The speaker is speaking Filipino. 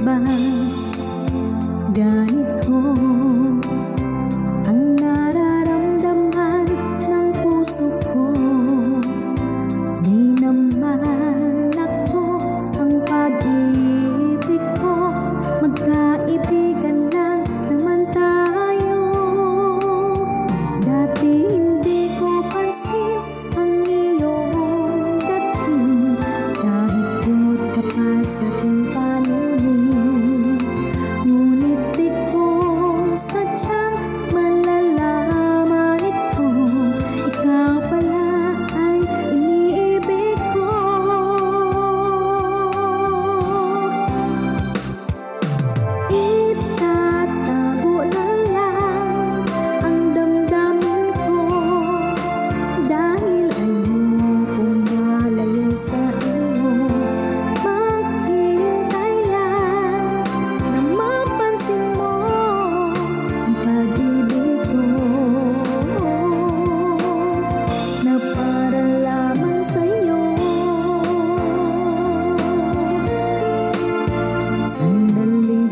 ba ganito ang nararamdaman ng puso ko? Di naman ako ang pag-ibig ko, magkaibigan lang naman tayo. Dati hindi ko pansin ang iyong dating, kahit buot ka pa sa aking paningin. Ngunit di ko sadyang malalaman ito, ikaw pala ay iniibig ko. Itatago na lang ang damdamin ko, dahil ayokong malayo sa iyo. Maghihintay lang na mapansin mo ang pag-ibig ko, na para lamang sa'yo. Sandali